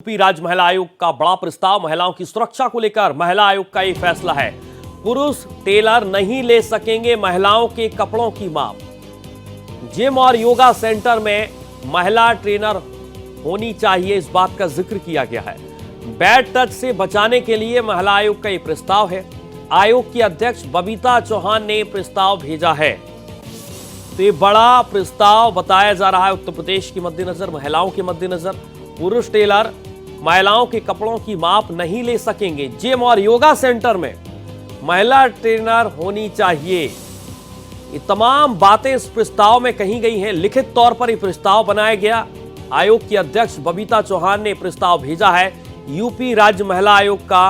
UP राज्य महिला आयोग का बड़ा प्रस्ताव। महिलाओं की सुरक्षा को लेकर महिला आयोग का ये फैसला है। पुरुष टेलर नहीं ले सकेंगे महिलाओं के कपड़ों की माप। जिम और योगा सेंटर में महिला ट्रेनर होनी चाहिए, इस बात का जिक्र किया गया है। बैड टच से बचाने के लिए महिला आयोग का ये प्रस्ताव है। आयोग की अध्यक्ष बबीता चौहान ने प्रस्ताव भेजा है। तो ये बड़ा प्रस्ताव बताया जा रहा है उत्तर प्रदेश के मद्देनजर, महिलाओं के मद्देनजर। पुरुष टेलर महिलाओं के कपड़ों की माप नहीं ले सकेंगे। जिम और योगा सेंटर में महिला ट्रेनर होनी चाहिए। ये तमाम बातें इस प्रस्ताव में कही गई हैं। लिखित तौर पर यह प्रस्ताव बनाया गया। आयोग की अध्यक्ष बबीता चौहान ने प्रस्ताव भेजा है। यूपी राज्य महिला आयोग का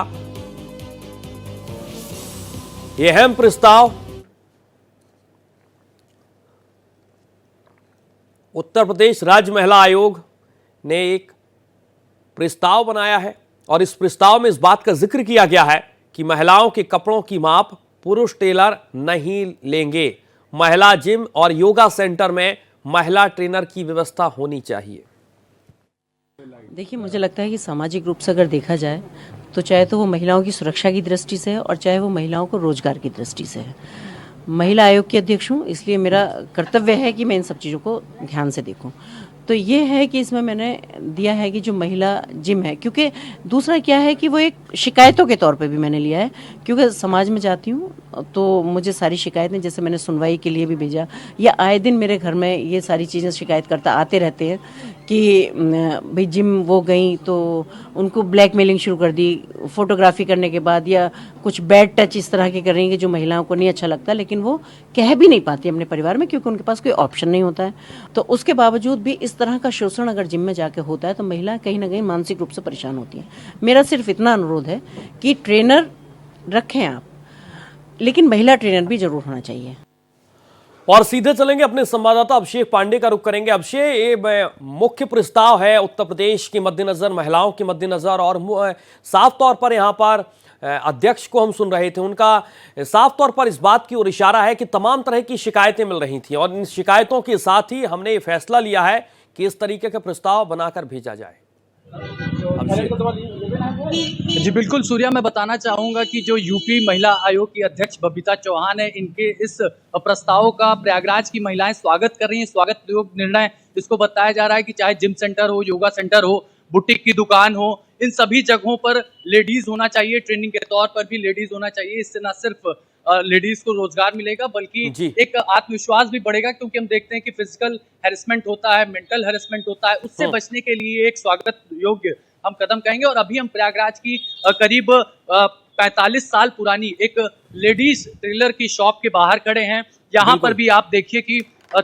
यह अहम प्रस्ताव उत्तर प्रदेश राज्य महिला आयोग ने एक प्रस्ताव बनाया है और इस प्रस्ताव में इस बात का जिक्र किया गया है कि महिलाओं के कपड़ों की माप पुरुष टेलर नहीं लेंगे। महिला जिम और योगा सेंटर में महिला ट्रेनर की व्यवस्था होनी चाहिए। देखिए, मुझे लगता है कि सामाजिक रूप से अगर देखा जाए तो चाहे तो वो महिलाओं की सुरक्षा की दृष्टि से है और चाहे वो महिलाओं को रोजगार की दृष्टि से है। महिला आयोग की अध्यक्ष हूँ, इसलिए मेरा कर्तव्य है कि मैं इन सब चीज़ों को ध्यान से देखूं। तो ये है कि इसमें मैंने दिया है कि जो महिला जिम है, क्योंकि दूसरा क्या है कि वो एक शिकायतों के तौर पे भी मैंने लिया है, क्योंकि समाज में जाती हूँ तो मुझे सारी शिकायतें, जैसे मैंने सुनवाई के लिए भी भेजा, या आए दिन मेरे घर में ये सारी चीज़ें शिकायतकर्ता आते रहते हैं कि भाई जिम वो गई तो उनको ब्लैकमेलिंग शुरू कर दी फोटोग्राफी करने के बाद, या कुछ बैड टच इस तरह के कर रही हैं कि जो महिलाओं को नहीं अच्छा लगता, लेकिन वो कह भी नहीं पाती अपने परिवार में क्योंकि उनके पास कोई ऑप्शन नहीं होता है। तो उसके बावजूद भी इस तरह का शोषण अगर जिम में जाके होता है तो महिला कहीं ना कहीं मानसिक रूप से परेशान होती है। मेरा सिर्फ इतना अनुरोध है कि ट्रेनर रखें आप, लेकिन महिला ट्रेनर भी जरूर होना चाहिए। और सीधे चलेंगे अपने संवाददाता अभिषेक पांडे का रुख करेंगे। अभिषेक, ये मुख्य प्रस्ताव है उत्तर प्रदेश के मद्देनजर, महिलाओं के मद्देनजर, और साफ तौर पर यहाँ पर अध्यक्ष को हम सुन रहे थे, उनका साफ तौर पर इस बात की ओर इशारा है कि तमाम तरह की शिकायतें मिल रही थी और इन शिकायतों के साथ ही हमने ये फैसला लिया है कि इस तरीके का प्रस्ताव बनाकर भेजा जाए। जी बिल्कुल सूर्या, मैं बताना चाहूंगा कि जो यूपी महिला आयोग की अध्यक्ष बबीता चौहान है, इनके इस प्रस्ताव का प्रयागराज की महिलाएं स्वागत कर रही हैं। स्वागत योग्य निर्णय इसको बताया जा रहा है कि चाहे जिम सेंटर हो, योगा सेंटर हो, बुटीक की दुकान हो, इन सभी जगहों पर लेडीज होना चाहिए। ट्रेनिंग के तौर पर भी लेडीज होना चाहिए। इससे न सिर्फ लेडीज को रोजगार मिलेगा बल्कि एक आत्मविश्वास भी बढ़ेगा, क्योंकि हम देखते हैं कि फिजिकल हैरेसमेंट होता है, मेंटल हैरेसमेंट होता है, उससे बचने के लिए एक स्वागत योग्य हम कदम कहेंगे। और अभी हम प्रयागराज की करीब 45 साल पुरानी एक लेडीज टेलर की शॉप के बाहर खड़े हैं। यहाँ पर भी आप देखिए कि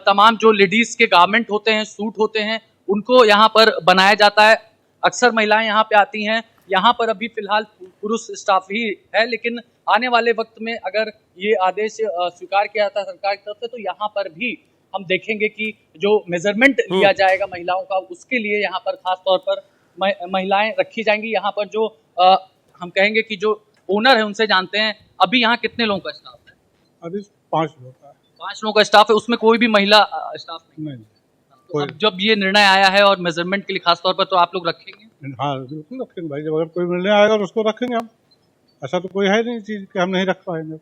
तमाम जो लेडीज के गारमेंट होते हैं, सूट होते हैं, उनको यहाँ पर बनाया जाता है। अक्सर महिलाएं यहाँ पे आती हैं। यहाँ पर अभी फिलहाल पुरुष स्टाफ ही है, लेकिन आने वाले वक्त में अगर ये आदेश स्वीकार किया जाता है सरकार की तरफ से, तो यहाँ पर भी हम देखेंगे कि जो मेजरमेंट लिया जाएगा महिलाओं का, उसके लिए यहाँ पर खास तौर पर महिलाएं रखी जाएंगी। यहाँ पर जो हम कहेंगे कि जो ओनर है उनसे जानते हैं, अभी यहाँ कितने लोगों का स्टाफ है? अभी 5 लोग का। 5 लोगों का स्टाफ है, उसमें कोई भी महिला स्टाफ नहीं। तो अब जब ये निर्णय आया है और मेजरमेंट के लिए खास तौर पर, तो आप लोग रखेंगे? हाँ बिल्कुल रखेंगे भाई, जब अगर कोई निर्णय आएगा तो उसको रखेंगे हम। ऐसा तो कोई है नहीं चीज कि हम नहीं रख पाएंगे,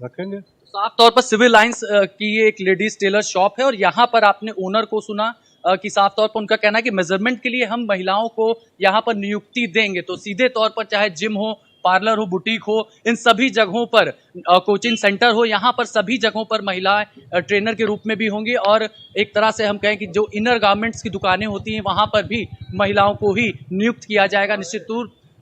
रखेंगे। साफ तौर पर सिविल लाइंस की ये एक लेडीज टेलर शॉप है और यहाँ पर आपने ओनर को सुना कि साफ तौर पर उनका कहना है कि मेजरमेंट के लिए हम महिलाओं को यहाँ पर नियुक्ति देंगे। तो सीधे तौर पर चाहे जिम हो, पार्लर हो, बुटीक हो, इन सभी जगहों पर, कोचिंग सेंटर हो, यहाँ पर सभी जगहों पर महिलाएं ट्रेनर के रूप में भी होंगी। और एक तरह से हम कहें कि जो इनर गारमेंट्स की दुकानें होती हैं, वहाँ पर भी महिलाओं को ही नियुक्त किया जाएगा।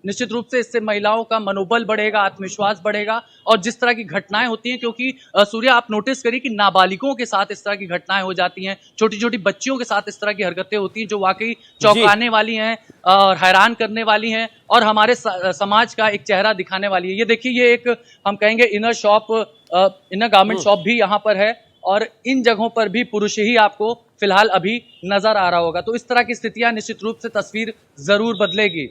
निश्चित रूप से इससे महिलाओं का मनोबल बढ़ेगा, आत्मविश्वास बढ़ेगा। और जिस तरह की घटनाएं होती हैं, क्योंकि सूर्या आप नोटिस करिए कि नाबालिगों के साथ इस तरह की घटनाएं हो जाती हैं, छोटी छोटी बच्चियों के साथ इस तरह की हरकतें होती हैं जो वाकई चौंकाने वाली हैं और हैरान करने वाली हैं और हमारे समाज का एक चेहरा दिखाने वाली है। ये देखिए, ये एक हम कहेंगे इनर गारमेंट शॉप भी यहाँ पर है और इन जगहों पर भी पुरुष ही आपको फिलहाल अभी नजर आ रहा होगा। तो इस तरह की स्थितियां निश्चित रूप से तस्वीर जरूर बदलेगी।